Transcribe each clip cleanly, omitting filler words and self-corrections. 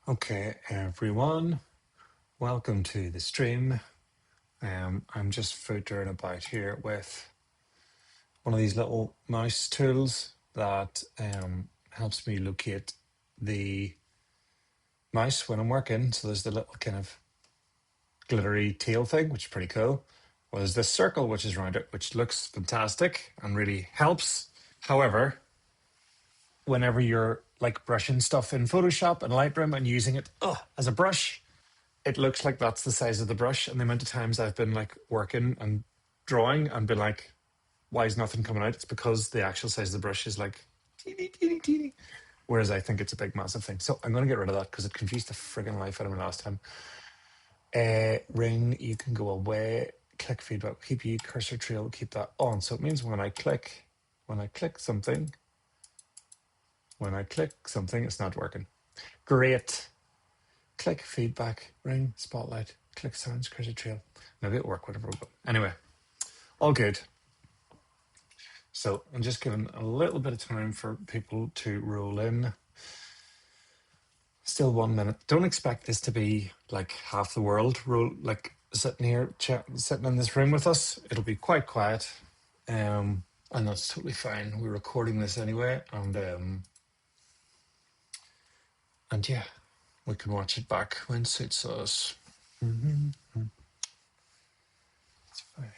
Okay, everyone, welcome to the stream. I'm just footering about here with one of these little mouse tools that helps me locate the mouse when I'm working. So there's the little kind of glittery tail thing, which is pretty cool. Well, there's this circle which is around it, which looks fantastic and really helps. However, whenever you're like brushing stuff in Photoshop and Lightroom and using it as a brush, it looks like that's the size of the brush. And the amount of times I've been like working and drawing and been like, why is nothing coming out? It's because the actual size of the brush is like teeny, teeny, teeny. Whereas I think it's a big, massive thing. So I'm going to get rid of that because it confused the friggin' life out of me last time. Ring, you can go away. Click feedback, keep you cursor trail, keep that on. So it means when I click something, it's not working. Great. Click feedback, ring, spotlight, click sounds, cursor trail. Maybe it'll work, whatever. But anyway, all good. So I'm just giving a little bit of time for people to roll in. Still 1 minute. Don't expect this to be like half the world like sitting here, sitting in this room with us. It'll be quite quiet, and that's totally fine. We're recording this anyway, and yeah, we can watch it back when it suits us. It's fine.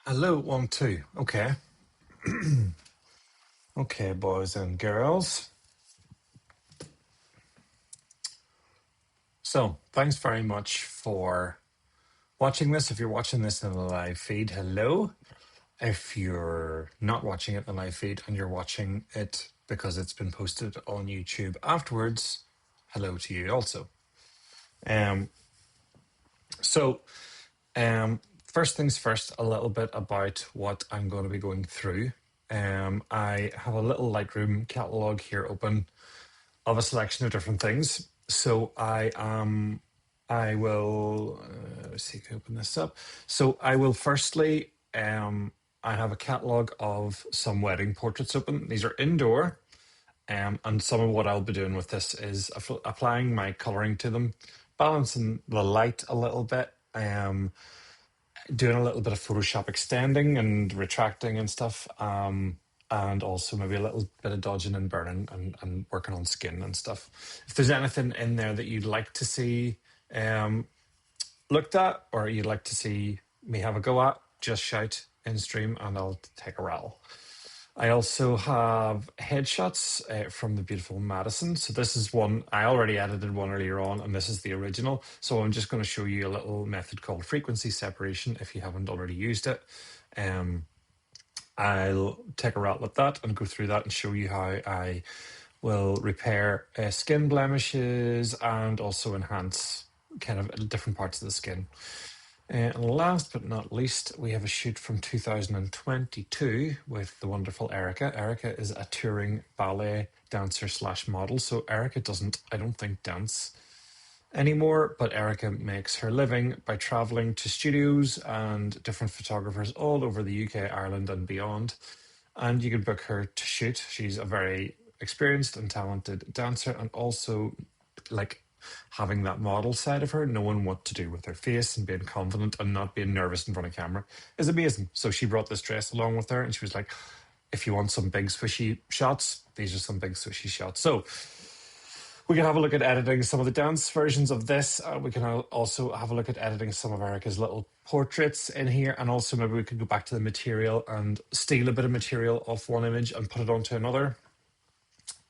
Hello, 1, 2. Okay. Okay, boys and girls. So, thanks very much for watching this. If you're watching this in the live feed, hello. If you're not watching it in the live feed and you're watching it because it's been posted on YouTube afterwards, hello to you also. Um, so, first things first, a little bit about what I'm going to be going through. I have a little Lightroom catalog here open of a selection of different things. So I will let's see, can I open this up? So I will firstly, I have a catalog of some wedding portraits open. These are indoor, and some of what I'll be doing with this is applying my coloring to them, balancing the light a little bit, doing a little bit of Photoshop extending and retracting and stuff. And also maybe a little bit of dodging and burning and working on skin and stuff. If there's anything in there that you'd like to see looked at or you'd like to see me have a go at, just shout in stream and I'll take a rattle. I also have headshots from the beautiful Madison. So this is one, I already edited one earlier on, and this is the original. So I'm just going to show you a little method called frequency separation if you haven't already used it. I'll take a rattle at that and go through that and show you how I will repair skin blemishes and also enhance kind of different parts of the skin. And last but not least, we have a shoot from 2022 with the wonderful Erica. Erica is a touring ballet dancer slash model. So Erica doesn't, I don't think, dance anymore, but Erica makes her living by traveling to studios and different photographers all over the UK, Ireland, and beyond. And you can book her to shoot. She's a very experienced and talented dancer, and also like having that model side of her, knowing what to do with her face and being confident and not being nervous in front of camera is amazing. So she brought this dress along with her and she was like, if you want some big swishy shots, these are some big swishy shots. So we can have a look at editing some of the dance versions of this. We can also have a look at editing some of Erica's little portraits in here. And also maybe we could go back to the material and steal a bit of material off one image and put it onto another.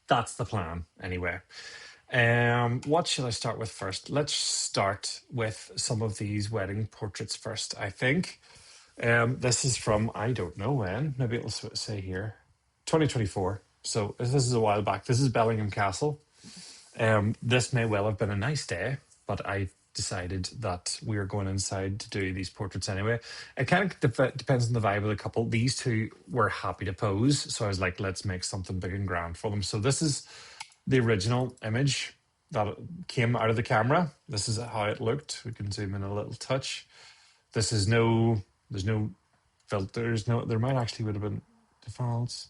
That's the plan anyway. What should I start with first? Let's start with some of these wedding portraits first, I think. This is from, I don't know when, maybe it'll say here, 2024. So this is a while back. This is Bellingham Castle. This may well have been a nice day, but I decided that we were going inside to do these portraits anyway. It kind of depends on the vibe of the couple. These two were happy to pose, so I was like, let's make something big and grand for them. So this is the original image that came out of the camera. This is how it looked. We can zoom in a little touch. This is there's no filters. No, there might actually would have been defaults.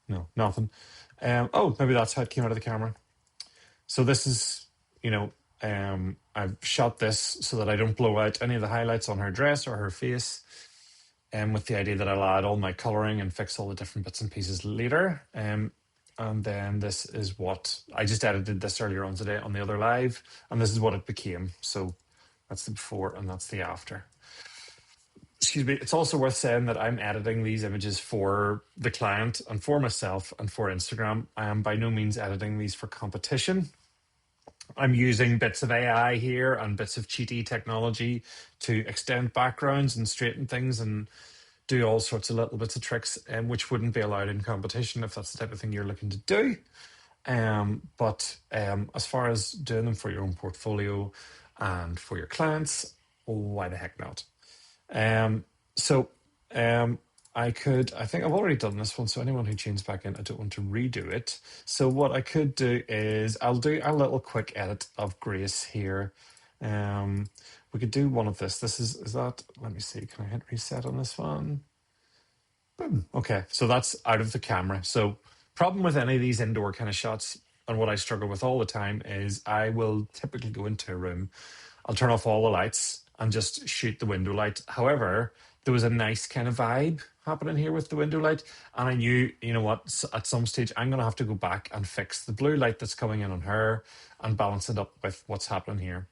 No, nothing. Oh, maybe that's how it came out of the camera. So this is, I've shot this so that I don't blow out any of the highlights on her dress or her face, and with the idea that I'll add all my coloring and fix all the different bits and pieces later. And then this is what I just edited this earlier on today on the other live, and this is what it became. So that's the before and that's the after. Excuse me. It's also worth saying that I'm editing these images for the client and for myself and for Instagram. I am by no means editing these for competition. I'm using bits of AI here and bits of cheaty technology to extend backgrounds and straighten things and do all sorts of little bits of tricks, which wouldn't be allowed in competition if that's the type of thing you're looking to do. But as far as doing them for your own portfolio and for your clients, why the heck not? So I think I've already done this one. So anyone who tunes back in, I don't want to redo it. So what I could do is I'll do a little quick edit of Grace here. We could do one of this. This is that, let me see, can I hit reset on this one? Boom. Okay, so that's out of the camera. So problem with any of these indoor kind of shots, and what I struggle with all the time, is I will typically go into a room, I'll turn off all the lights and just shoot the window light. However, there was a nice kind of vibe happening here with the window light, and I knew, you know what, at some stage I'm going to have to go back and fix the blue light that's coming in on her and balance it up with what's happening here.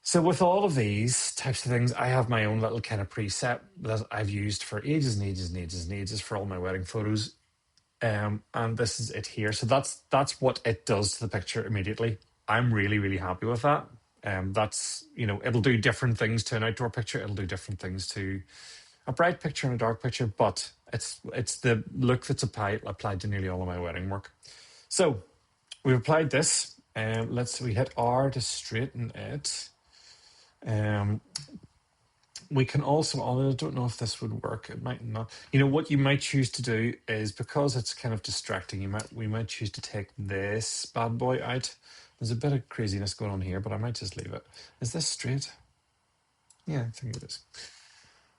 So with all of these types of things, I have my own little kind of preset that I've used for ages and ages and ages and ages for all my wedding photos. And this is it here. So that's what it does to the picture immediately. I'm really, really happy with that. That's, it'll do different things to an outdoor picture. It'll do different things to a bright picture and a dark picture, but it's the look that's applied to nearly all of my wedding work. So we've applied this. We hit R to straighten it. We can also, although I don't know if this would work, it might not. What you might choose to do is, because it's kind of distracting, we might choose to take this bad boy out. There's a bit of craziness going on here, but I might just leave it. Is this straight? Yeah, I think it is.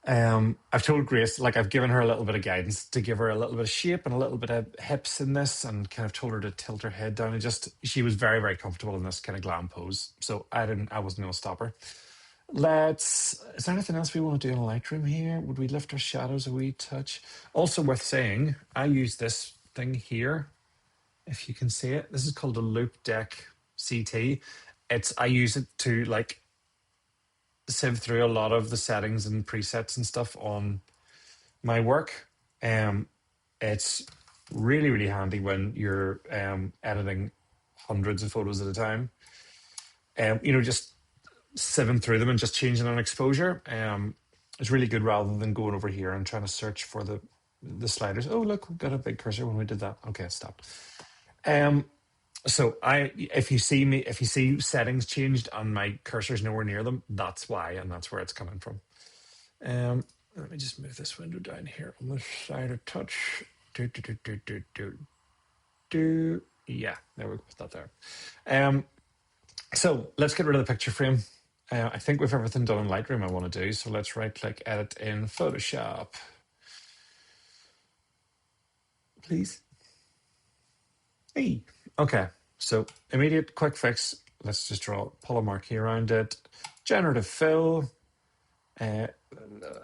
I've told Grace, I've given her a little bit of guidance to give her a little bit of shape and a little bit of hips in this, and kind of told her to tilt her head down, and she was very, very comfortable in this kind of glam pose. So I wasn't going to stop her. Is there anything else we want to do in Lightroom here? Would we lift our shadows a wee touch? Also worth saying, I use this thing here, if you can see it. This is called a Loop Deck CT. I use it to sieve through a lot of the settings and presets and stuff on my work. It's really, really handy when you're editing hundreds of photos at a time. Just sieving through them and just changing an exposure is really good, rather than going over here and trying to search for the sliders. Oh, look, we got a big cursor when we did that. Okay, it stopped. So if you see settings changed and my cursor's nowhere near them, that's why, and that's where it's coming from. Let me just move this window down here on the side a touch. Yeah, there we go. Put that there. So let's get rid of the picture frame. I think we've everything done in Lightroom I want to do. So let's right-click, edit in Photoshop. Please. Hey. Okay. So immediate quick fix. Let's just pull a marquee around it. Generative fill.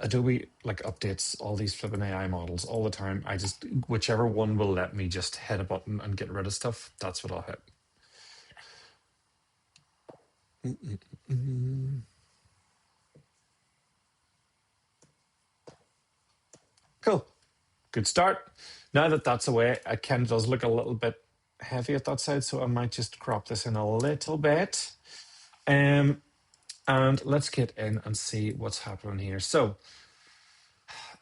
Adobe updates all these flipping AI models all the time. Whichever one will let me just hit a button and get rid of stuff, that's what I'll hit. Cool. Good start. Now that that's away, it kind of does look a little bit heavy at that side, so I might just crop this in a little bit. And let's get in and see what's happening here. So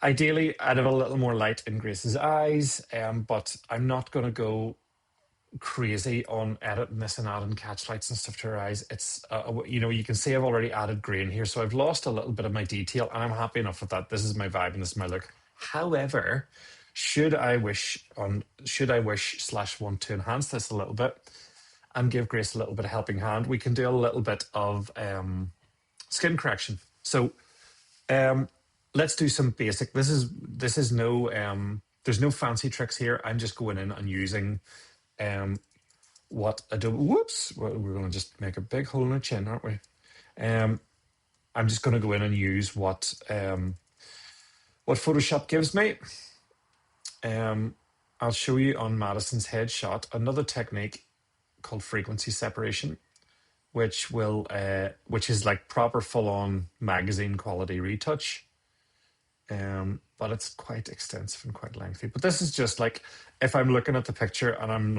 ideally, I'd have a little more light in Grace's eyes, but I'm not going to go crazy on editing this and adding catch lights and stuff to her eyes. It's you can see I've already added grain here, so I've lost a little bit of my detail, and I'm happy enough with that. This is my vibe and this is my look. However, should I wish / want to enhance this a little bit and give Grace a little bit of helping hand, we can do a little bit of skin correction. So let's do some basic. This is no there's no fancy tricks here. I'm just going in and using what Adobe. Whoops, we're going to just make a big hole in our chin, aren't we? I'm just going to go in and use what Photoshop gives me. I'll show you on Madison's headshot another technique called frequency separation, which is like proper full-on magazine quality retouch. But it's quite extensive and quite lengthy. But this is just if I'm looking at the picture and I'm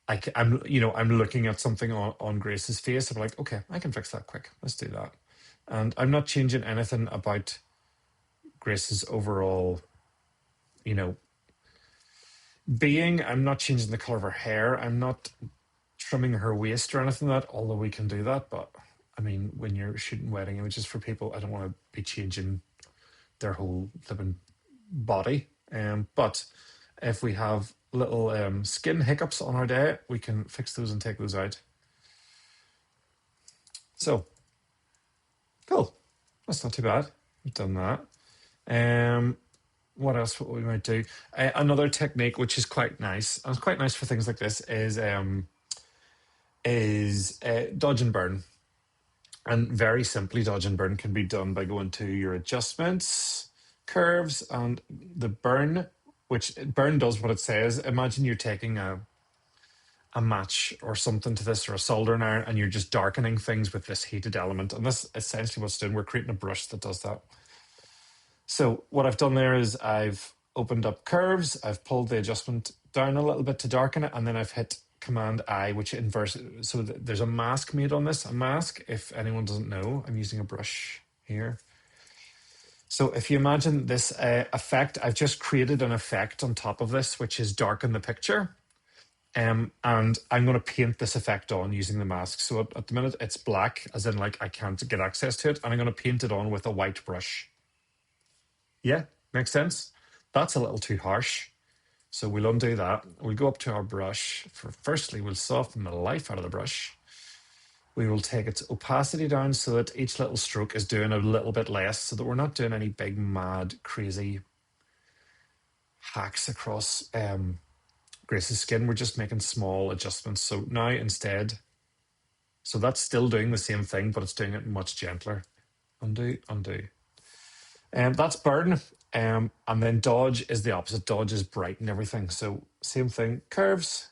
I'm looking at something on Grace's face, I'm like, okay, I can fix that quick. Let's do that. And I'm not changing anything about Grace's overall, being. I'm not changing the color of her hair. I'm not trimming her waist or anything like that, although we can do that. But I mean, when you're shooting wedding images for people, I don't want to be changing their whole living body. But if we have little skin hiccups on our day, we can fix those and take those out. So, cool. That's not too bad. We've done that. What else we might do? Another technique, which is quite nice, and it's quite nice for things like this, is dodge and burn. And very simply, dodge and burn can be done by going to your adjustments, curves, and the burn, which burn does what it says. Imagine you're taking a a match or something to this, or a soldering iron, and you're just darkening things with this heated element. And this essentially what's doing, we're creating a brush that does that. So what I've done there is I've opened up curves, I've pulled the adjustment down a little bit to darken it, and then I've hit Command I, which inverts. So there's a mask made on this. A mask, if anyone doesn't know, I'm using a brush here. So if you imagine this effect, I've just created an effect on top of this, which is darken the picture. And I'm going to paint this effect on using the mask. So at the minute it's black, as in like I can't get access to it. And I'm going to paint it on with a white brush. Yeah, makes sense. That's a little too harsh. So we'll undo that. We'll go up to our brush. Firstly, we'll soften the life out of the brush. We will take its opacity down so that each little stroke is doing a little bit less, so that we're not doing any big, mad, crazy hacks across Grace's skin. We're just making small adjustments. So now instead, so that's still doing the same thing, but it's doing it much gentler. Undo, undo. That's burn. And then dodge is the opposite. Dodge is brighten everything. So same thing, curves,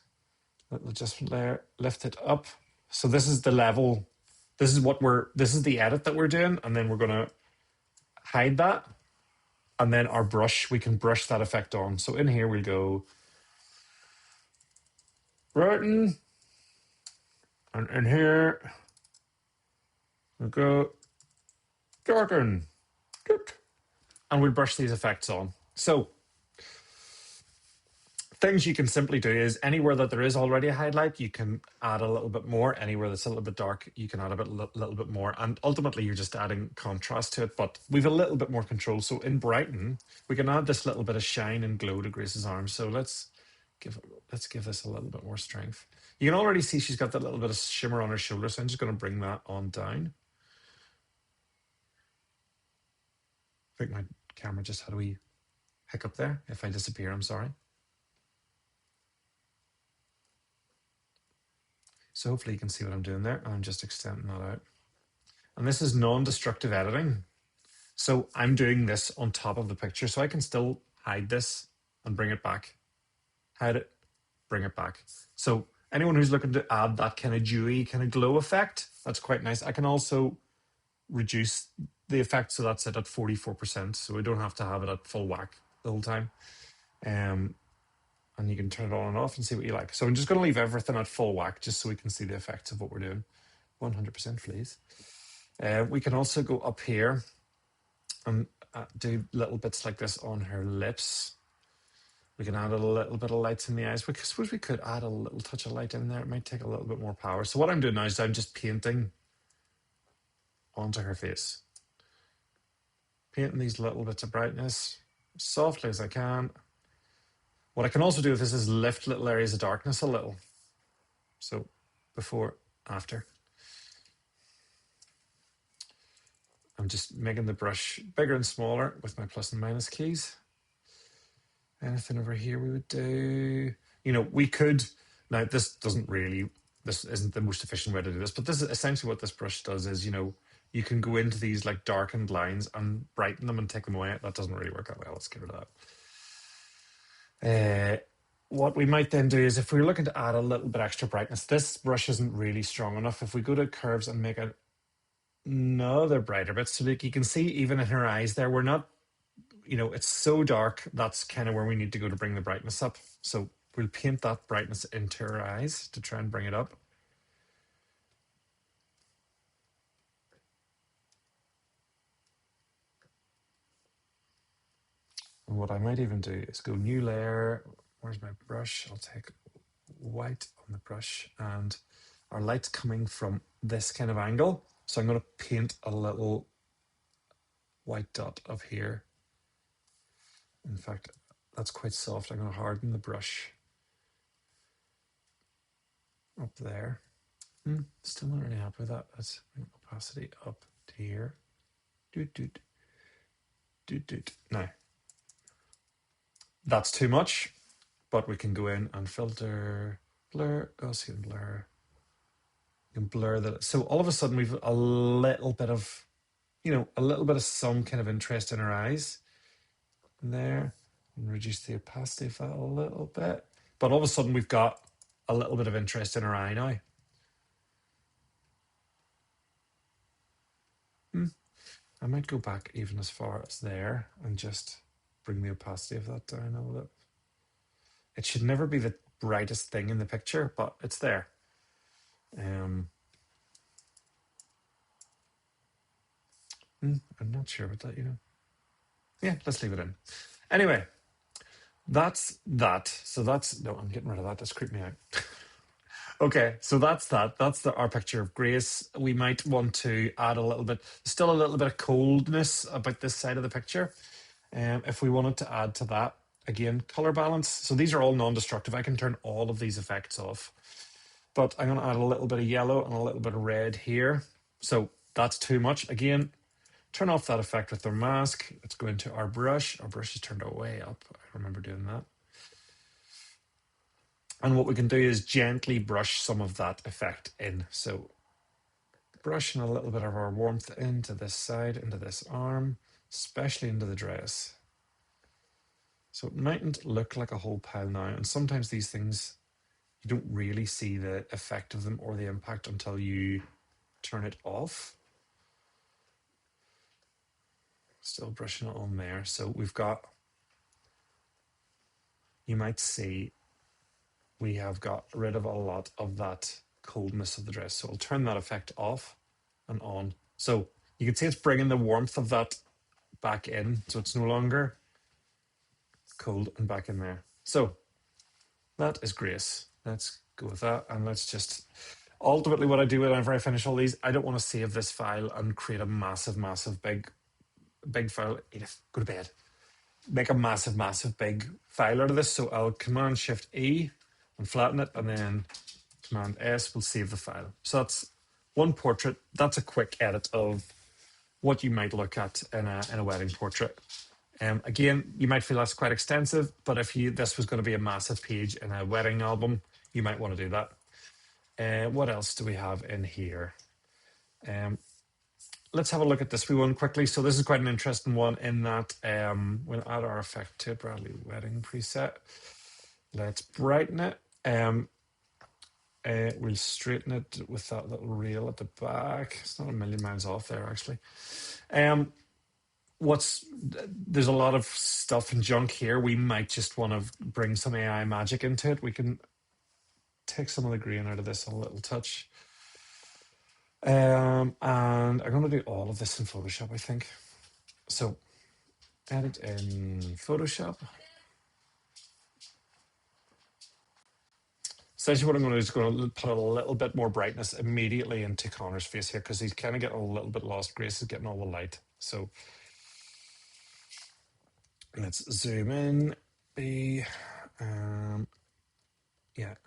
little adjustment layer, lift it up. So this is the level. This is the edit that we're doing. And then we're going to hide that. And then our brush, we can brush that effect on. So in here we'll go brighten. And in here we'll go darken. And we'll brush these effects on. So things you can simply do is anywhere that there is already a highlight, you can add a little bit more. Anywhere that's a little bit dark, you can add a little bit more. And ultimately, you're just adding contrast to it, but we've a little bit more control. So in brighten, we can add this little bit of shine and glow to Grace's arm. So let's give this a little bit more strength. You can already see she's got that little bit of shimmer on her shoulder. So I'm just going to bring that on down. I think my camera just had a wee hiccup there. If I disappear, I'm sorry. So hopefully you can see what I'm doing there. I'm just extending that out. And this is non-destructive editing. So I'm doing this on top of the picture. So I can still hide this and bring it back. Hide it, bring it back. So anyone who's looking to add that kind of dewy, kind of glow effect, that's quite nice. I can also reduce the effect. So that's it at 44%. So we don't have to have it at full whack the whole time. And you can turn it on and off and see what you like. So I'm just going to leave everything at full whack just so we can see the effects of what we're doing. 100% please. We can also go up here and do little bits like this on her lips. We can add a little bit of light in the eyes. I suppose we could add a little touch of light in there. It might take a little bit more power. So what I'm doing now is I'm just painting onto her face. Painting these little bits of brightness as softly as I can. What I can also do with this is lift little areas of darkness a little. So before, after. I'm just making the brush bigger and smaller with my plus and minus keys. Anything over here we would do? We could, now this isn't the most efficient way to do this, but this is essentially what this brush does is, you can go into these like darkened lines and brighten them and take them away. That doesn't really work that well. Let's get rid of that. What we might then do is if we're looking to add a little bit extra brightness, this brush isn't really strong enough. If we go to curves and make another brighter bit, so like you can see even in her eyes there, we're not, it's so dark. That's kind of where we need to go to bring the brightness up. So we'll paint that brightness into her eyes to try and bring it up. And what I might even do is go new layer. Where's my brush? I'll take white on the brush, and our light's coming from this kind of angle. So I'm going to paint a little white dot up here. In fact, that's quite soft. I'm going to harden the brush up there. Still not really happy with that. Let's bring opacity up to here. Now, that's too much, but we can go in and filter, blur, Gaussian blur. You can blur that. So all of a sudden we've a little bit of, some kind of interest in our eyes there, and reduce the opacity of that a little bit. But all of a sudden we've got a little bit of interest in her eye now. I might go back even as far as there and just bring the opacity of that down a little bit. It should never be the brightest thing in the picture, but it's there. I'm not sure about that, Yeah, let's leave it in. Anyway, that's that. So that's, no, I'm getting rid of that. That's creeped me out. Okay, so that's that. That's our picture of Grace. We might want to add a little bit, still a little bit of coldness about this side of the picture. If we wanted to add to that, again, color balance. So these are all non-destructive. I can turn all of these effects off. But I'm going to add a little bit of yellow and a little bit of red here. So that's too much. Again, turn off that effect with the mask. Let's go into our brush. Our brush is turned way up. I remember doing that. And what we can do is gently brush some of that effect in. So brushing a little bit of our warmth into this side, into this arm, especially into the dress. So it mightn't look like a whole pile now. And sometimes these things, you don't really see the effect of them or the impact until you turn it off. Still brushing it on there. So we've got, you might see, we have got rid of a lot of that coldness of the dress. So I'll turn that effect off and on. So you can see it's bringing the warmth of that back in. So it's no longer cold and back in there. So that is Grace. Let's go with that. And let's just, ultimately what I do whenever I finish all these, I don't want to save this file and create a massive, big file. Edith, go to bed. Make a massive big file out of this. So I'll Command Shift E and flatten it, and then Command S will save the file. So that's one portrait. That's a quick edit of what you might look at in a wedding portrait. Again, you might feel that's quite extensive, but if this was going to be a massive page in a wedding album, you might want to do that. What else do we have in here? Let's have a look at this one quickly. So this is quite an interesting one in that we'll add our effect to Bradley Wedding preset. Let's brighten it. We'll straighten it with that little rail at the back. It's not a million miles off there, actually. There's a lot of stuff and junk here. We might just want to bring some AI magic into it. We can take some of the green out of this a little touch. And I'm going to do all of this in Photoshop, I think. So edit in Photoshop. Essentially what I'm going to do is going to put a little bit more brightness immediately into Connor's face here, because he's kind of getting a little bit lost. Grace is getting all the light. So let's zoom in. Yeah,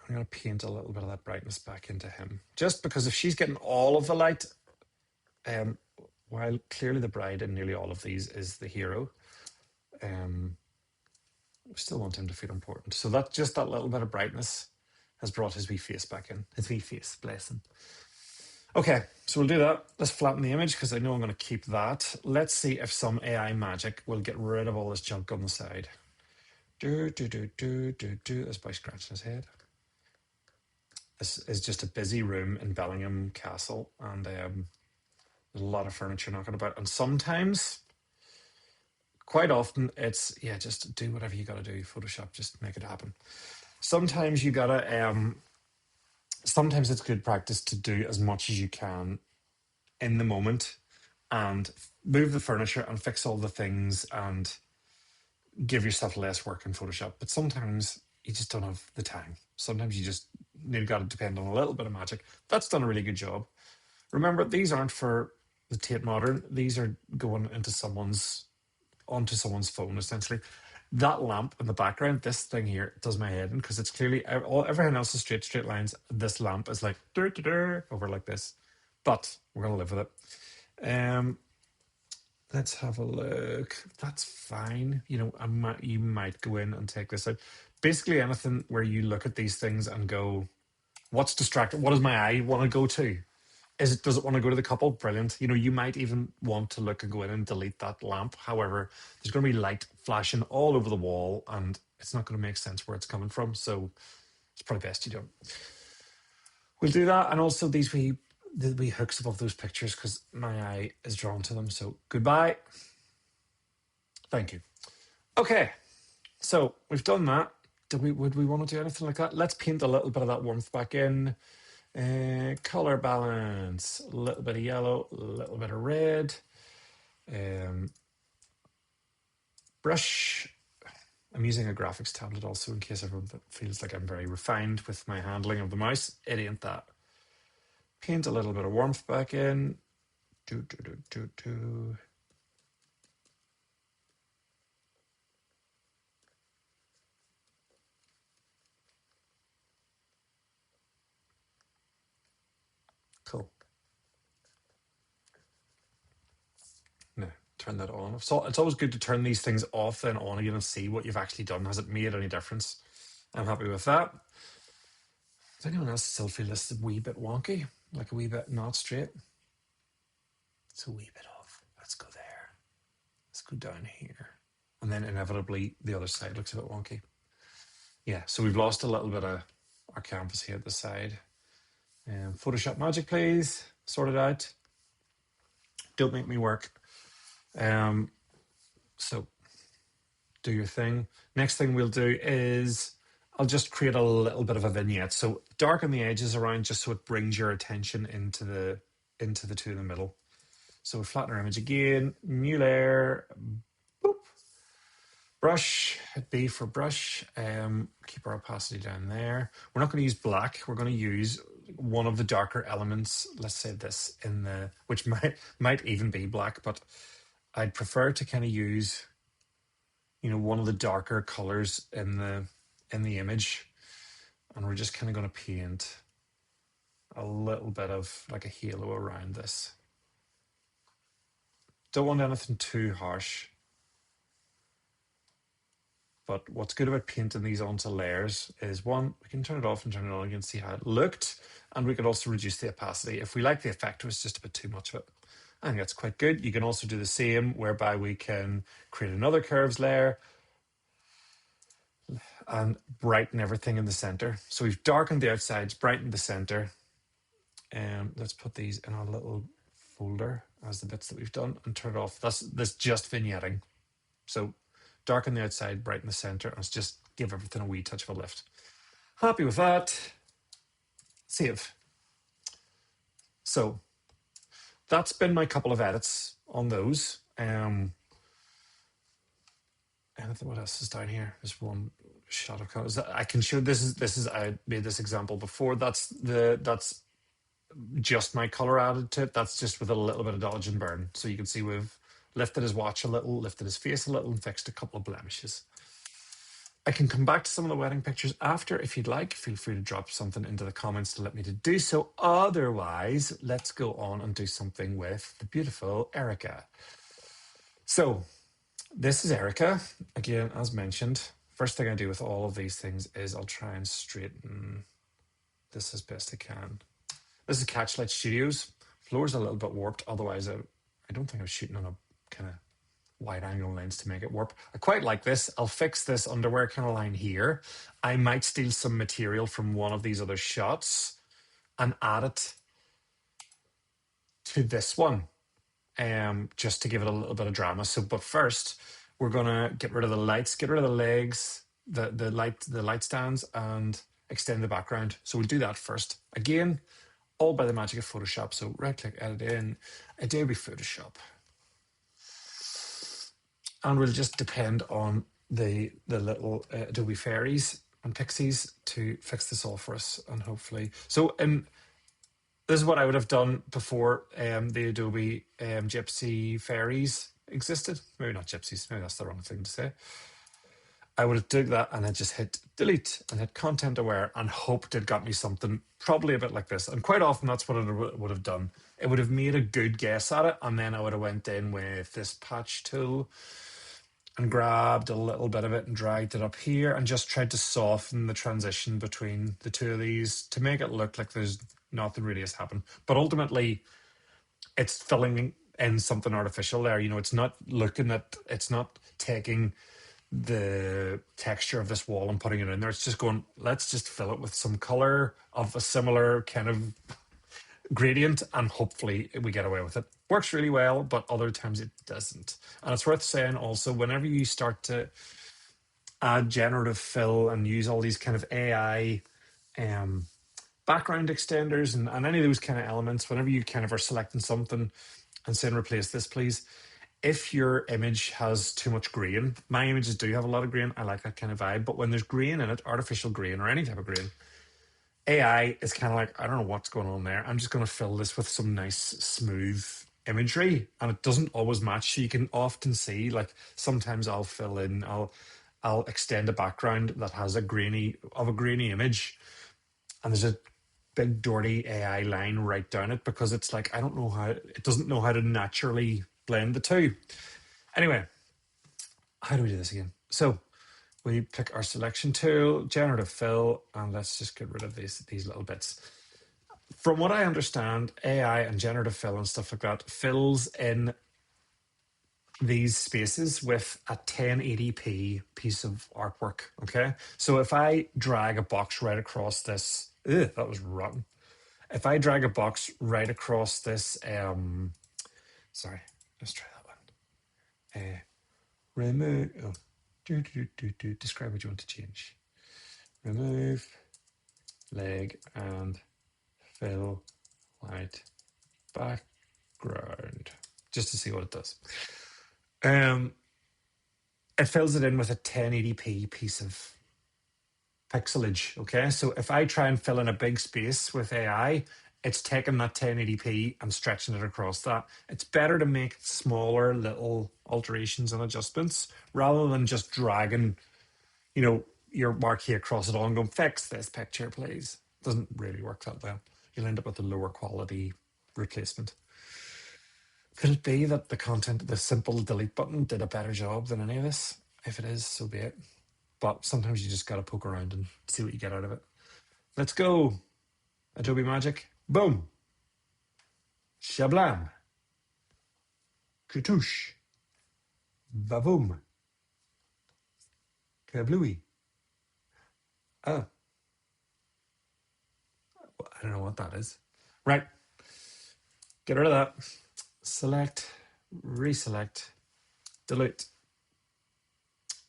I'm going to paint a little bit of that brightness back into him. Just because if she's getting all of the light, while clearly the bride in nearly all of these is the hero, we still want him to feel important. So that just that little bit of brightness has brought his wee face back in. His wee face, bless him. Okay, so we'll do that. Let's flatten the image because I know I'm going to keep that. Let's see if some AI magic will get rid of all this junk on the side. This boy scratching his head. This is just a busy room in Bellingham Castle, and there's a lot of furniture knocking about. And sometimes, quite often, it's, just do whatever you got to do. Photoshop, just make it happen. Sometimes you got to, sometimes it's good practice to do as much as you can in the moment and move the furniture and fix all the things and give yourself less work in Photoshop. But sometimes you just don't have the time. Sometimes you just got to depend on a little bit of magic. That's done a really good job. Remember, these aren't for the Tate Modern. These are going onto someone's phone, essentially. That lamp in the background, this thing here, does my head in because it's clearly everything else is straight lines. This lamp is like over like this, but we're gonna live with it. Let's have a look. That's fine. You might go in and take this out. Basically, anything where you look at these things and go, "What's distracting? What does my eye want to go to? Does it want to go to the couple? Brilliant. You might even want to look and go in and delete that lamp. However, there's going to be light flashing all over the wall, and it's not going to make sense where it's coming from. So It's probably best you don't. We'll do that, and also the wee hooks above those pictures because my eye is drawn to them. So goodbye. Thank you. Okay, so we've done that. Would we want to do anything like that? Let's paint a little bit of that warmth back in. Color balance, a little bit of yellow, a little bit of red. Brush. I'm using a graphics tablet also in case everyone feels like I'm very refined with my handling of the mouse. It ain't that. Paint a little bit of warmth back in. Cool. No, turn that on. So it's always good to turn these things off then on again and see what you've actually done. Has it made any difference? I'm happy with that. Does anyone else still feel this is a wee bit wonky? Like a wee bit not straight? It's a wee bit off. Let's go there. Let's go down here. And then inevitably the other side looks a bit wonky. Yeah, so we've lost a little bit of our canvas here at the side. Photoshop magic, please. Sort it out. Don't make me work. So do your thing. Next thing we'll do is I'll just create a little bit of a vignette. So darken the edges around just so it brings your attention into the two in the middle. So we flatten our image again, new layer, boop. Brush, hit B for brush. Keep our opacity down there. We're not going to use black. We're going to use one of the darker elements. Let's say this in the, which might even be black, but I'd prefer to kind of use, one of the darker colors in the image, and we're just kind of going to paint a little bit of like a halo around this. Don't want anything too harsh. But what's good about painting these onto layers is, one, we can turn it off and turn it on and see how it looked. And we can also reduce the opacity. If we like the effect, it was just a bit too much of it. I think that's quite good. You can also do the same, whereby we can create another curves layer and brighten everything in the center. So we've darkened the outsides, brightened the center. And let's put these in our little folder as the bits that we've done and turn it off. That's just vignetting. So darken the outside, brighten the center, and let's just give everything a wee touch of a lift. Happy with that. Save. So that's been my couple of edits on those. Anything, what else is down here? There's one shot of colors. I can show this is I made this example before. That's just my color added to it. That's just with a little bit of dodge and burn. So you can see we've lifted his watch a little, lifted his face a little, and fixed a couple of blemishes. I can come back to some of the wedding pictures after if you'd like. Feel free to drop something into the comments to let me to do so. Otherwise, let's go on and do something with the beautiful Erica. So this is Erica. Again, as mentioned, first thing I do with all of these things is I'll try and straighten this as best I can. This is Catchlight Studios. Floor's a little bit warped. Otherwise, I don't think I was shooting on a kind of wide angle lens to make it warp. I quite like this. I'll fix this underwear kind of line here. I might steal some material from one of these other shots and add it to this one, just to give it a little bit of drama. So, but first, we're gonna get rid of the lights, get rid of the legs, the light stands, and extend the background. So we'll do that first. Again, all by the magic of Photoshop. So right click, edit in, Adobe Photoshop. And we'll just depend on the little Adobe fairies and pixies to fix this all for us, and hopefully. So this is what I would have done before the Adobe Gypsy fairies existed. Maybe not gypsies, maybe that's the wrong thing to say. I would have done that and I just hit delete and hit content aware and hoped it got me something probably a bit like this. And quite often that's what it would have done. It would have made a good guess at it, and then I would have went in with this patch tool and grabbed a little bit of it and dragged it up here and just tried to soften the transition between the two of these to make it look like there's nothing really has happened. But ultimately, it's filling in something artificial there. It's not looking at, it's not taking the texture of this wall and putting it in there. It's just going, let's just fill it with some color of a similar kind of gradient, and hopefully we get away with it. Works really well, but other times it doesn't. And it's worth saying also, whenever you start to add generative fill and use all these kind of AI background extenders and any of those kind of elements, whenever you kind of are selecting something and saying replace this, please, if your image has too much grain, my images do have a lot of grain. I like that kind of vibe. But when there's grain in it, artificial grain or any type of grain, AI is kind of like, I don't know what's going on there. I'm just going to fill this with some nice, smooth imagery. And it doesn't always match. So you can often see, like, sometimes I'll fill in, I'll extend a background that has a grainy image. And there's a big dirty AI line right down it because it's like, I don't know how, it doesn't know how to naturally blend the two. Anyway, how do we do this again? So we pick our selection tool, generative fill, and let's just get rid of these little bits. From what I understand, AI and generative fill and stuff like that fills in these spaces with a 1080p piece of artwork. Okay. So if I drag a box right across this, that was rotten. If I drag a box right across this, sorry, let's try that one. Remove, describe what you want to change. Remove leg and fill white background, just to see what it does. It fills it in with a 1080p piece of pixelage. Okay, so if I try and fill in a big space with AI, it's taking that 1080p and stretching it across that. It's better to make smaller little alterations and adjustments rather than just dragging, your marquee across it all and going, fix this picture, please. Doesn't really work that well. You'll end up with a lower quality replacement. Could it be that the simple delete button did a better job than any of this? If it is, so be it. But sometimes you just got to poke around and see what you get out of it. Let's go. Adobe Magic. Boom. Shablam. Katoosh. Vavoom. Kablooey. Oh. I don't know what that is. Right. Get rid of that. Select. Reselect. Delete.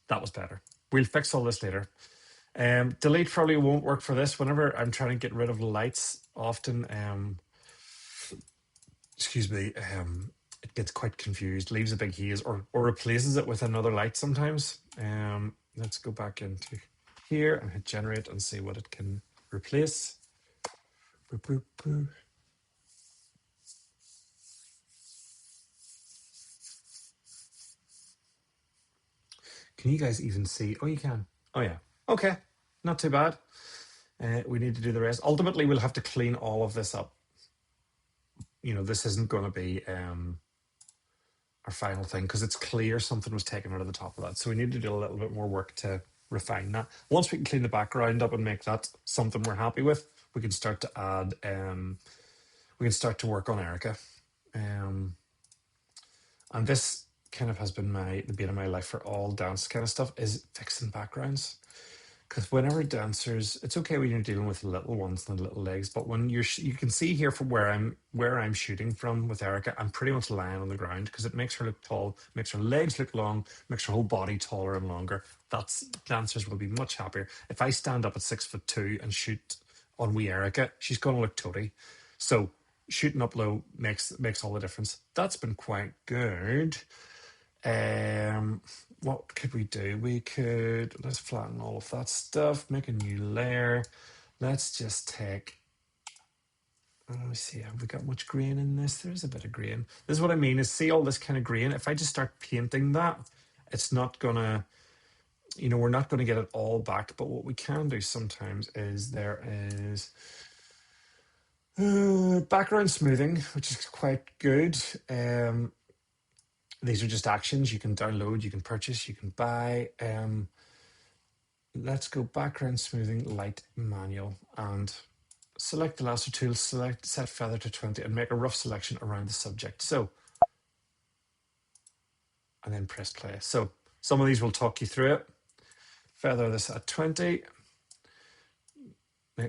That was better. We'll fix all this later. Delete probably won't work for this. Whenever I'm trying to get rid of the lights, often, it gets quite confused, leaves a big haze, or replaces it with another light sometimes. Let's go back into here and hit generate and see what it can replace. Boop, boop, boop. Can you guys even see? Oh, you can. Oh, yeah. Okay. Not too bad. We need to do the rest. Ultimately, we'll have to clean all of this up. This isn't going to be our final thing because it's clear something was taken out of the top of that. So we need to do a little bit more work to refine that. Once we can clean the background up and make that something we're happy with, we can start to add, we can start to work on Erica. And this kind of has been the bane of my life for all dance kind of stuff, is fixing backgrounds. Because whenever dancers, it's okay when you're dealing with the little ones and the little legs, but when you can see here from where I'm shooting from with Erica, I'm pretty much lying on the ground because it makes her look tall, makes her legs look long, makes her whole body taller and longer. Dancers will be much happier. If I stand up at 6'2" and shoot on wee Erica, she's going to look toady. So shooting up low makes all the difference. That's been quite good. What could we do? Let's flatten all of that stuff, make a new layer. Let's just take, let me see, have we got much grain in this? There's a bit of grain. This is what I mean, is see all this kind of grain. If I just start painting that, it's not gonna, we're not gonna get it all back. But what we can do sometimes is there is background smoothing, which is quite good. These are just actions you can download, you can purchase, you can buy. Let's go background smoothing, light manual, and select the lasso tool, set feather to 20, and make a rough selection around the subject. So, and then press play. So Some of these will talk you through it. Feather this at 20.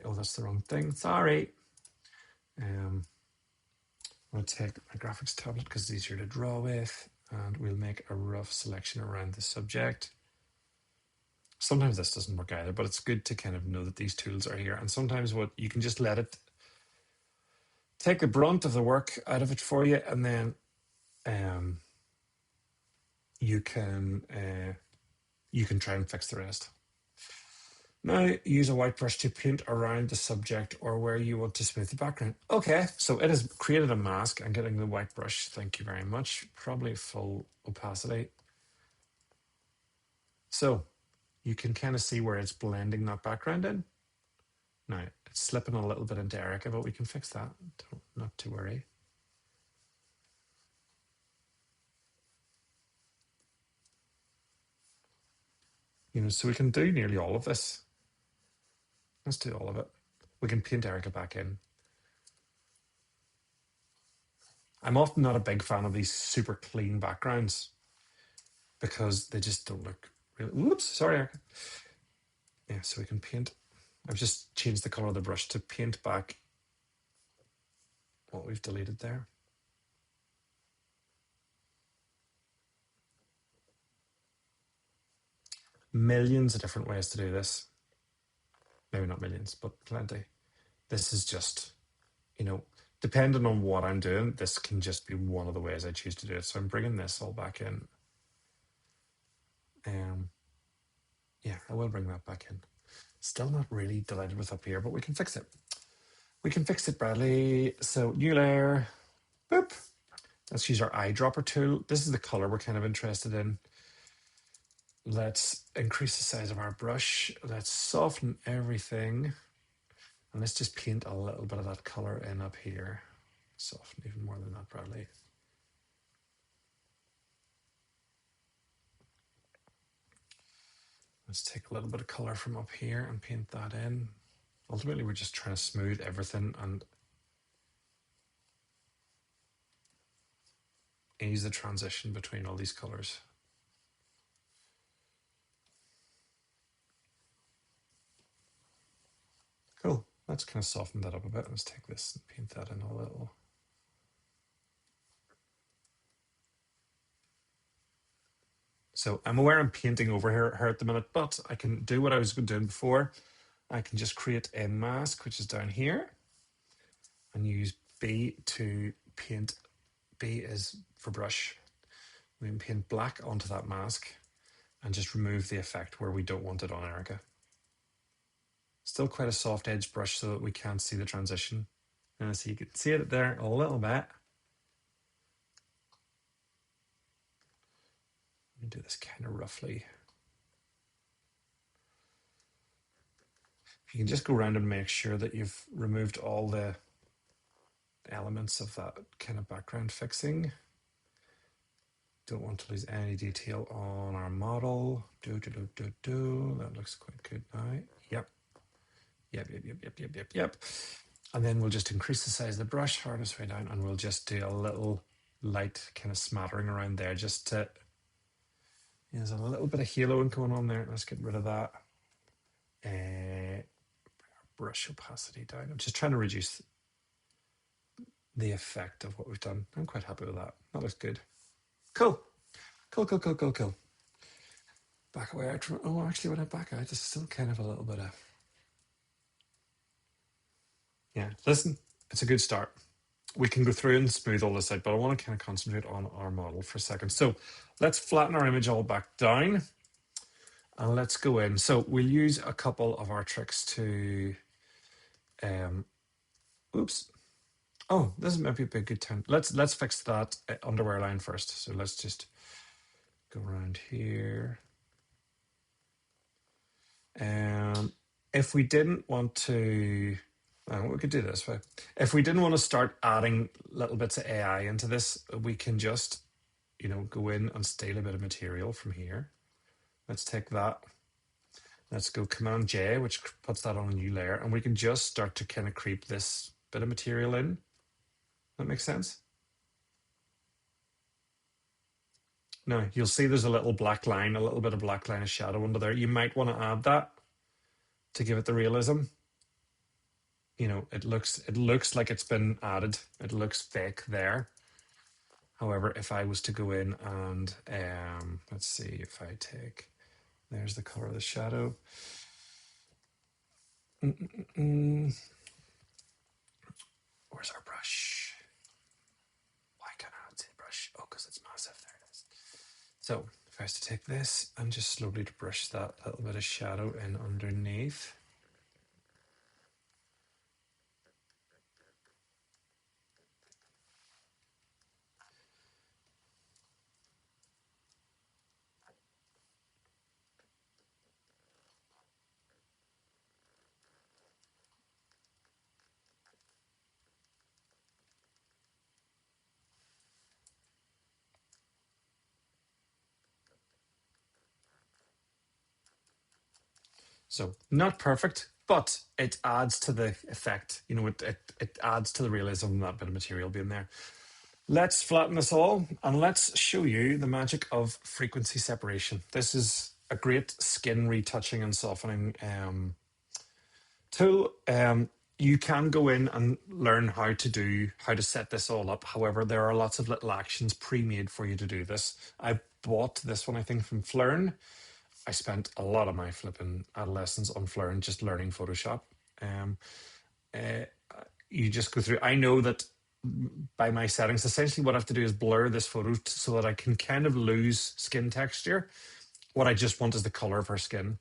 Oh, that's the wrong thing. Sorry. I'm going to take my graphics tablet because it's easier to draw with, and we'll make a rough selection around the subject. Sometimes this doesn't work either, but it's good to kind of know that these tools are here. And sometimes what you can just let it take the brunt of the work out of it for you, and then you can try and fix the rest. Now use a white brush to paint around the subject or where you want to smooth the background. Okay, so it has created a mask. I'm getting the white brush. Thank you very much. Probably full opacity. So you can kind of see where it's blending that background in. Now it's slipping a little bit into Erica, but we can fix that. Not to worry. So we can do nearly all of this. Let's do all of it. We can paint Erica back in. I'm often not a big fan of these super clean backgrounds because they just don't look really. Whoops, sorry, Erica. Yeah, so we can paint. I've just changed the color of the brush to paint back what we've deleted there. Millions of different ways to do this. Maybe not millions, but plenty. This is just, depending on what I'm doing, this can just be one of the ways I choose to do it. So I'm bringing this all back in. Yeah, I will bring that back in. Still not really delighted with up here, but we can fix it. We can fix it, Bradley. So new layer, boop. Let's use our eyedropper tool. This is the color we're kind of interested in. Let's increase the size of our brush. Let's soften everything. And let's just paint a little bit of that color in up here. Soften even more than that, Bradley. Let's take a little bit of color from up here and paint that in. Ultimately, we're just trying to smooth everything and ease the transition between all these colors. Cool. Let's kind of soften that up a bit. Let's take this and paint that in a little. So I'm aware I'm painting over here at the minute, but I can do what I was doing before. I can just create a mask, which is down here, and use B to paint. B is for brush. We can paint black onto that mask and just remove the effect where we don't want it on Erica. Still quite a soft edge brush so that we can't see the transition. And so you can see it there a little bit. Let me do this kind of roughly. You can just go around and make sure that you've removed all the elements of that kind of background fixing. Don't want to lose any detail on our model. That looks quite good now. Yep. And then we'll just increase the size of the brush, hardest way down, and we'll just do a little light kind of smattering around there just to, there's a little bit of haloing going on there. Let's get rid of that. Brush opacity down. I'm just trying to reduce the effect of what we've done. I'm quite happy with that. That looks good. Cool. Back away out from, oh, actually, when I back out, there's still kind of a little bit of, yeah, listen, it's a good start. We can go through and smooth all this out, but I want to kind of concentrate on our model for a second. So let's flatten our image all back down and let's go in. So we'll use a couple of our tricks to, oops. Oh, this might be a good time. Let's fix that underwear line first. So let's just go around here. If we didn't want to, we could do this way. If we didn't want to start adding little bits of AI into this, we can just, go in and steal a bit of material from here. Let's take that. Let's go Command J, which puts that on a new layer, and we can just start to kind of creep this bit of material in. That makes sense? Now, you'll see there's a little black line, a little bit of black line of shadow under there. You might want to add that to give it the realism. You know, it looks like it's been added. It looks fake there. However, if I was to go in and let's see if I take, there's the color of the shadow. Where's our brush? Why can't I not see the brush? Oh, because it's massive. There it is. So if I was to take this and just slowly to brush that little bit of shadow in underneath. So not perfect, but it adds to the effect. You know, it adds to the realism of that bit of material being there. Let's flatten this all and let's show you the magic of frequency separation. This is a great skin retouching and softening tool. You can go in and learn how to set this all up. However, there are lots of little actions pre-made for you to do this. I bought this one, I think, from Flern. I spent a lot of my flipping adolescence on Flern just learning Photoshop. Uh, you just go through. I know that by my settings, essentially what I have to do is blur this photo so that I can kind of lose skin texture. What I just want is the color of her skin.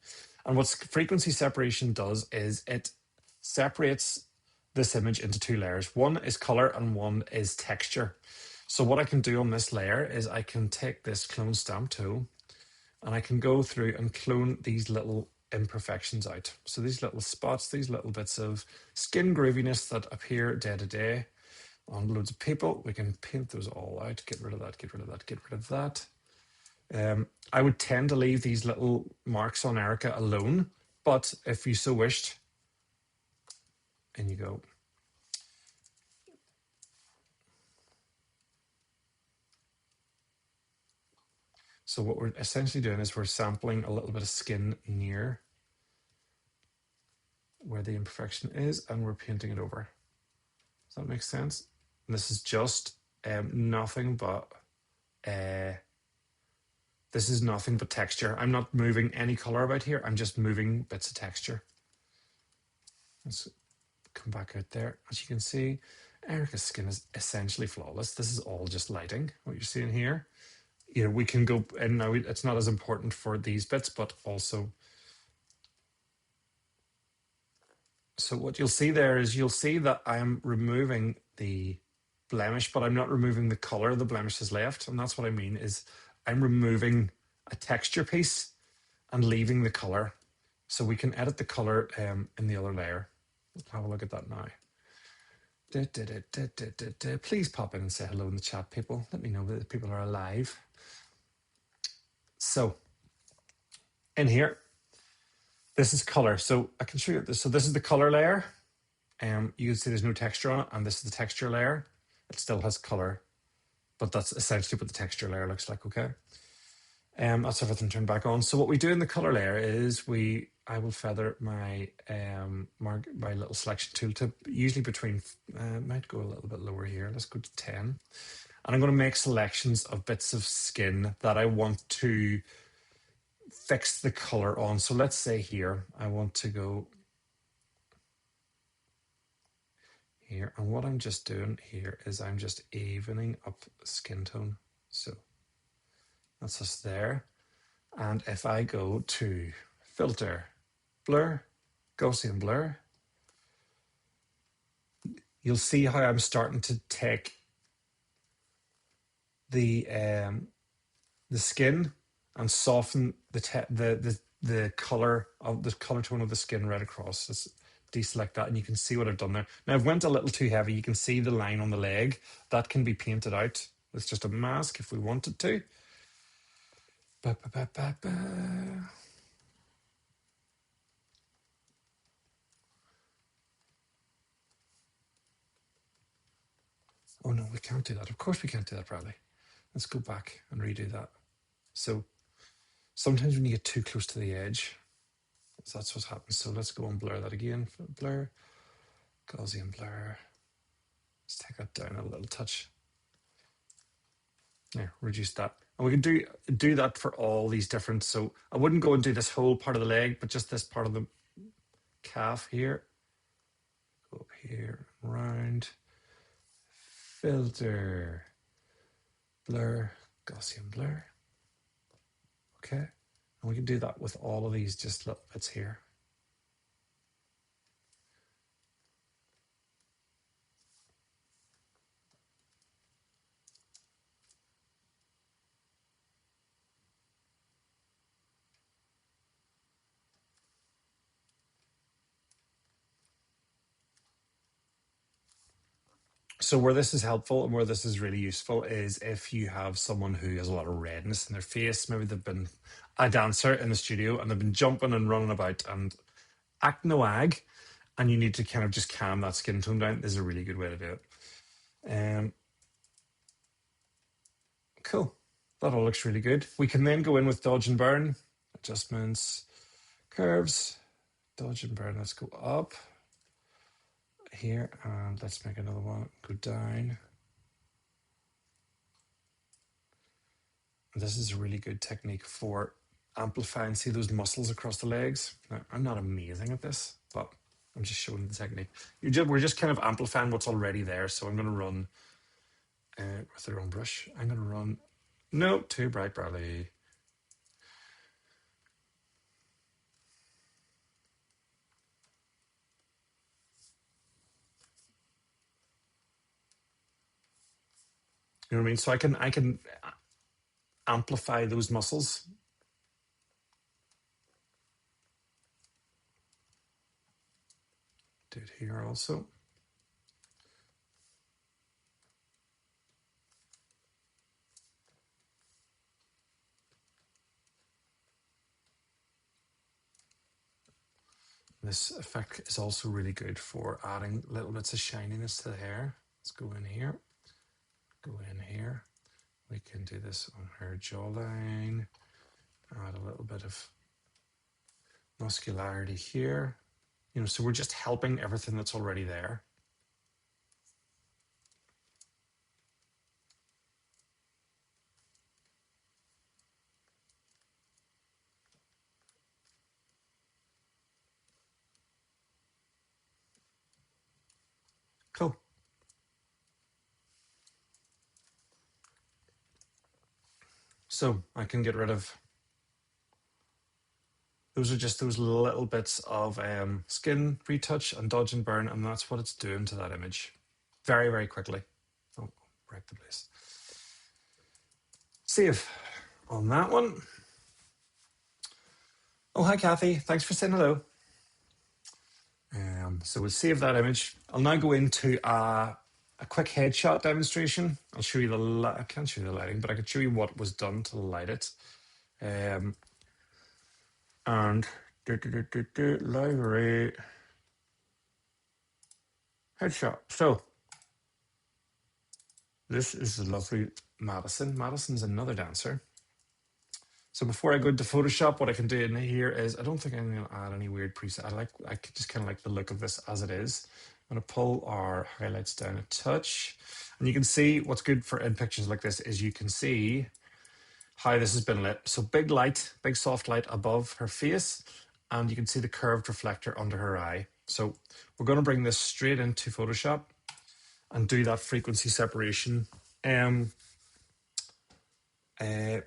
And what frequency separation does is it separates this image into two layers. One is color and one is texture. So what I can do on this layer is I can take this clone stamp tool and I can go through and clone these little imperfections out. So these little spots, these little bits of skin grooviness that appear day to day on loads of people, we can paint those all out, get rid of that, get rid of that, get rid of that. I would tend to leave these little marks on Erica alone, but if you so wished, in you go. So what we're essentially doing is we're sampling a little bit of skin near where the imperfection is, and we're painting it over. Does that make sense? And this is just nothing but this is nothing but texture. I'm not moving any color about here. I'm just moving bits of texture. Let's come back out there. As you can see, Erica's skin is essentially flawless. This is all just lighting, what you're seeing here. You know, we can go, and now it's not as important for these bits, but also. So what you'll see there is you'll see that I'm removing the blemish, but I'm not removing the color the blemish has left. And that's what I mean is I'm removing a texture piece and leaving the color. So we can edit the color in the other layer. Let's have a look at that now. Please pop in and say hello in the chat, people. Let me know that people are alive. So in here, this is color. So I can show you this. So this is the color layer. You can see there's no texture on it, and this is the texture layer. It still has color, but that's essentially what the texture layer looks like, okay? That's everything turned back on. So what we do in the color layer is I will feather my my little selection tool usually between, might go a little bit lower here. Let's go to 10. And I'm going to make selections of bits of skin that I want to fix the color on. So let's say here, I want to go here. And what I'm just doing here is I'm just evening up skin tone. So that's us there. And if I go to filter, blur, Gaussian blur, you'll see how I'm starting to take the skin and soften the color tone of the skin right across. Let's deselect that, and you can see what I've done there. Now I've went a little too heavy. You can see the line on the leg that can be painted out. It's just a mask if we wanted to. Ba, ba, ba, ba, ba. Oh no, we can't do that. Of course we can't do that, Bradley. Let's go back and redo that. So sometimes when you get too close to the edge, that's what happens. So let's go and blur that again. Blur, Gaussian blur. Let's take that down a little touch. Yeah, reduce that. And we can do that for all these different. So I wouldn't go and do this whole part of the leg, but just this part of the calf here. Go up here, round, filter, blur, Gaussian blur. Okay. And we can do that with all of these just little bits here. So where this is helpful and where this is really useful is if you have someone who has a lot of redness in their face, maybe they've been a dancer in the studio and they've been jumping and running about and acting no ag, and you need to kind of just calm that skin tone down. This is a really good way to do it. Cool. That all looks really good. We can then go in with dodge and burn, adjustments, curves, dodge and burn. Let's go up here and let's make another one. Go down. This is a really good technique for amplifying. See those muscles across the legs? Now, I'm not amazing at this, but I'm just showing the technique. We're just kind of amplifying what's already there. So I'm going to run with the wrong brush. I'm going to run. No, too bright, Bradley. You know what I mean? So I can amplify those muscles. Do it here also. This effect is also really good for adding little bits of shininess to the hair. Let's go in here, go in here. We can do this on her jawline, add a little bit of muscularity here. You know, so we're just helping everything that's already there. Cool. So I can get rid of, those are just those little bits of skin retouch and dodge and burn, and that's what it's doing to that image very, very quickly. Oh, wreck the place. Save on that one. Oh, hi, Kathy. Thanks for saying hello. So we'll save that image. I'll now go into a quick headshot demonstration. I'll show you I can't show you the lighting, but I can show you what was done to light it. And library headshot. So this is the lovely Madison. Madison's another dancer. So before I go into Photoshop, what I can do in here is, I don't think I'm going to add any weird preset. I just kind of like the look of this as it is. I'm going to pull our highlights down a touch. And you can see what's good for in pictures like this is you can see how this has been lit. So big light, big soft light above her face. And you can see the curved reflector under her eye. So we're going to bring this straight into Photoshop and do that frequency separation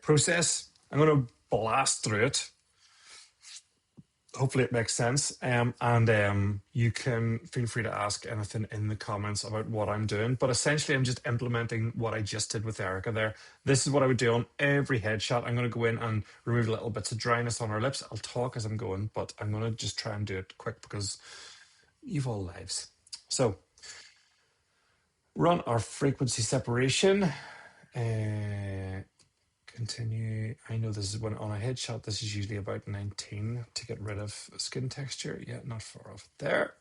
process. I'm going to blast through it. Hopefully it makes sense. And you can feel free to ask anything in the comments about what I'm doing. But essentially, I'm just implementing what I just did with Erica there. This is what I would do on every headshot. I'm going to go in and remove little bits of dryness on her lips. I'll talk as I'm going, but I'm going to just try and do it quick because you've all lives. So run our frequency separation. Continue. I know this is when on a headshot, this is usually about 19 to get rid of skin texture. Yeah, not far off there.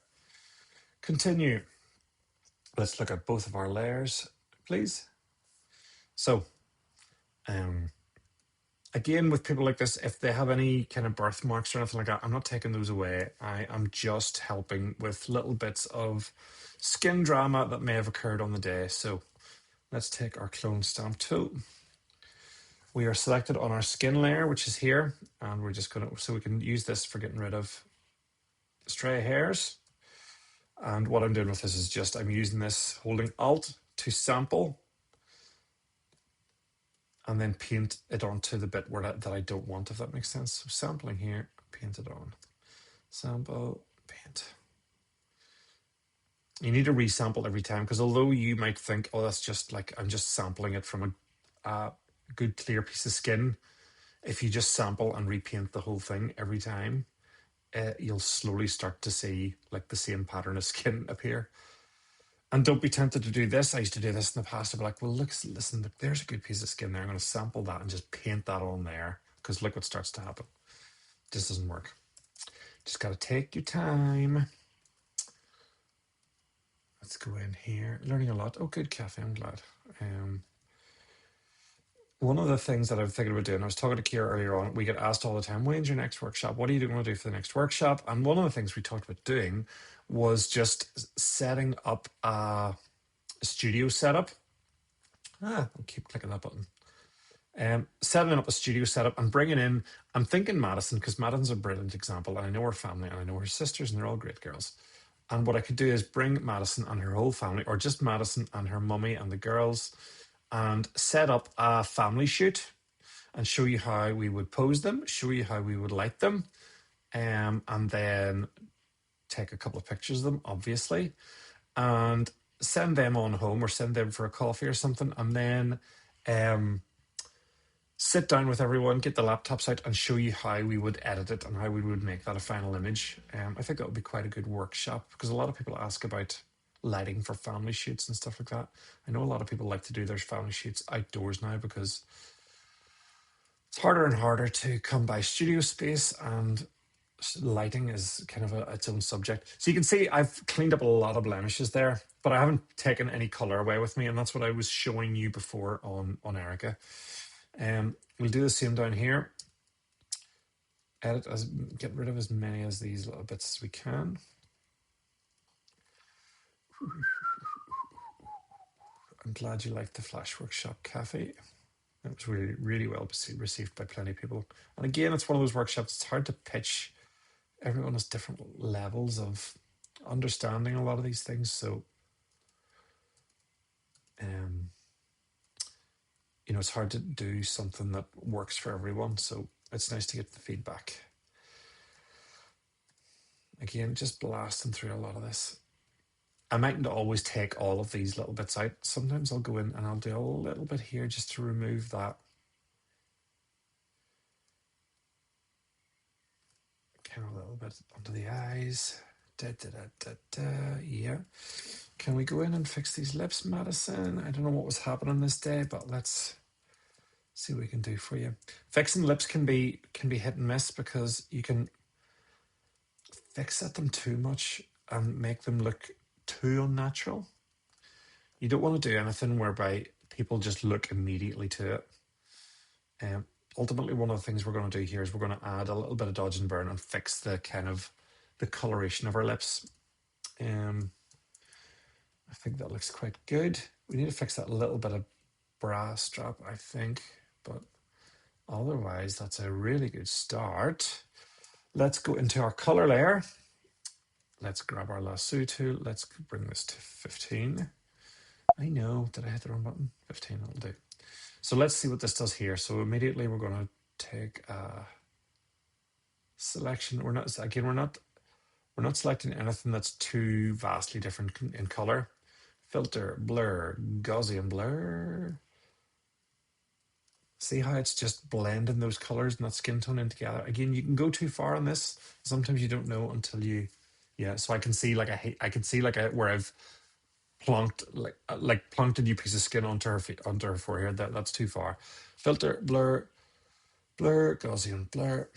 Continue. Let's look at both of our layers, please. So Again, with people like this, if they have any kind of birthmarks or anything like that, I'm not taking those away. I am just helping with little bits of skin drama that may have occurred on the day. So let's take our clone stamp tool. We are selected on our skin layer, which is here, and we're just going to, so we can use this for getting rid of stray hairs. And what I'm doing with this is just, I'm using this holding Alt to sample and then paint it onto the bit where that I don't want, if that makes sense. So sampling here, paint it on. Sample, paint. You need to resample every time, because although you might think, oh, that's just like, I'm just sampling it from a good clear piece of skin, if you just sample and repaint the whole thing every time, you'll slowly start to see like the same pattern of skin appear. And don't be tempted to do this. I used to do this in the past. I'd be like, well, look, listen, look, there's a good piece of skin there. I'm going to sample that and just paint that on there, because look what starts to happen. This doesn't work. Just got to take your time. Let's go in here. Learning a lot. Oh, good, Kathy. I'm glad. One of the things that I'm thinking about doing, I was talking to Kira earlier on, we get asked all the time, when's your next workshop? What are you going to do for the next workshop? And one of the things we talked about doing was just setting up a studio setup. I'll keep clicking that button. Setting up a studio setup and bringing in, I'm thinking Madison, because Madison's a brilliant example, and I know her family, and I know her sisters, and they're all great girls. And what I could do is bring Madison and her whole family, or just Madison and her mummy and the girls, and set up a family shoot and show you how we would pose them, show you how we would light them, and then take a couple of pictures of them, obviously, and send them on home or send them for a coffee or something, and then sit down with everyone, get the laptops out, and show you how we would edit it and how we would make that a final image. I think that would be quite a good workshop, because a lot of people ask about lighting for family shoots and stuff like that. I know a lot of people like to do their family shoots outdoors now, because it's harder and harder to come by studio space, and lighting is kind of its own subject. So you can see I've cleaned up a lot of blemishes there, but I haven't taken any color away with me, and that's what I was showing you before on Erica. We'll do the same down here. Get rid of as many of these little bits as we can. I'm glad you liked the Flash Workshop, Kathy. It was really, really well received by plenty of people. And again, it's one of those workshops, it's hard to pitch. Everyone has different levels of understanding a lot of these things. So, it's hard to do something that works for everyone. So it's nice to get the feedback. Again, just blasting through a lot of this. I mightn't always take all of these little bits out. Sometimes I'll go in and I'll do a little bit here just to remove that. Kind of a little bit under the eyes. Yeah. Can we go in and fix these lips, Madison? I don't know what was happening this day, but let's see what we can do for you. Fixing lips can be hit and miss, because you can fixate them too much and make them look too unnatural. You don't want to do anything whereby people just look immediately to it. Ultimately, one of the things we're going to do here is we're going to add a little bit of dodge and burn and fix the kind of the coloration of our lips. I think that looks quite good. We need to fix that little bit of bra strap, I think, but otherwise that's a really good start. Let's go into our color layer. Let's grab our lasso tool. Let's bring this to 15. I know, did I hit the wrong button? 15, that'll do. So let's see what this does here. So immediately we're going to take a selection. We're not selecting anything that's too vastly different in color. Filter, blur, Gaussian blur. See how it's just blending those colors and that skin tone in together. Again, you can go too far on this. Sometimes you don't know until you, yeah. So I can see where I've plunked plunked a new piece of skin onto her forehead. That's too far. Filter, blur, Gaussian blur.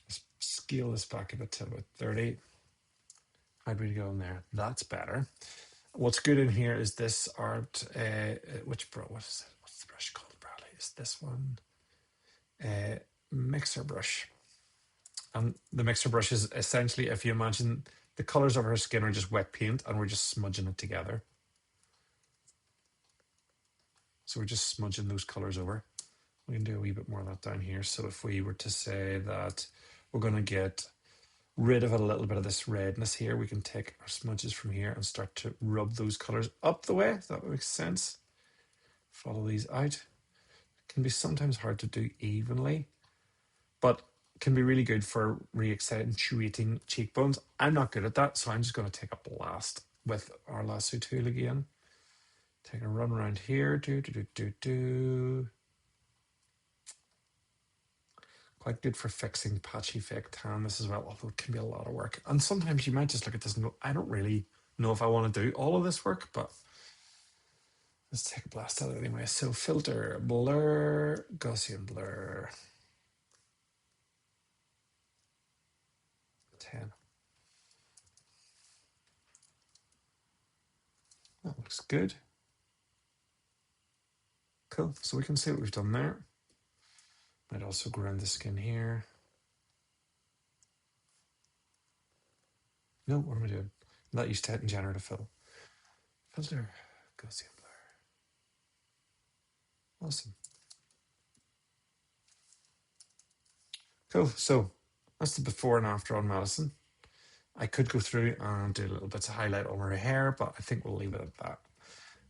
Let's scale this back a bit to about 30. How'd we go in there? That's better. What's good in here is this art. What is it? What's the brush called? Bradley? Is this one? mixer brush. And the mixer brush is essentially, if you imagine the colors of her skin are just wet paint and we're just smudging it together. So we're just smudging those colors over. We can do a wee bit more of that down here. So if we were to say that we're going to get rid of a little bit of this redness here, we can take our smudges from here and start to rub those colors up the way. If that makes sense. Follow these out. It can be sometimes hard to do evenly, but can be really good for re-accentuating cheekbones. I'm not good at that, so I'm just going to take a blast with our lasso tool again. Take a run around here. Do. Quite good for fixing patchy fake tan this as well, although it can be a lot of work. And sometimes you might just look at this and go, I don't really know if I want to do all of this work, but let's take a blast at it anyway. So filter, blur, Gaussian blur. 10. That looks good. Cool. So we can see what we've done there. Might also go around the skin here. No, what am I doing? I'm not used to hitting generative fill. Filter, Gaussian blur. Awesome. Cool. So that's the before and after on Madison. I could go through and do little bits of highlight on her hair, but I think we'll leave it at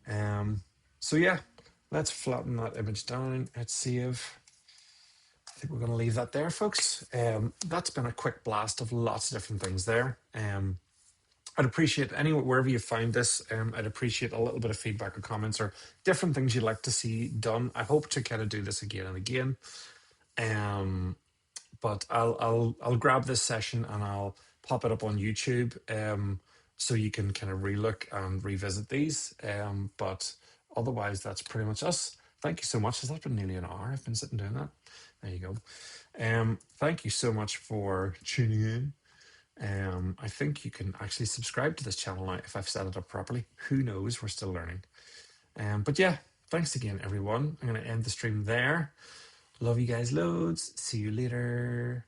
that. So yeah, let's flatten that image down. Let's save. I think we're going to leave that there, folks. That's been a quick blast of lots of different things there. I'd appreciate wherever you find this. I'd appreciate a little bit of feedback or comments or different things you'd like to see done. I hope to kind of do this again and again. But I'll grab this session and I'll pop it up on YouTube, so you can kind of relook and revisit these. But otherwise, that's pretty much us. Thank you so much. Has that been nearly an hour? I've been sitting doing that. There you go. Thank you so much for tuning in. I think you can actually subscribe to this channel now if I've set it up properly. Who knows? We're still learning. But yeah, thanks again, everyone. I'm going to end the stream there. Love you guys loads. See you later.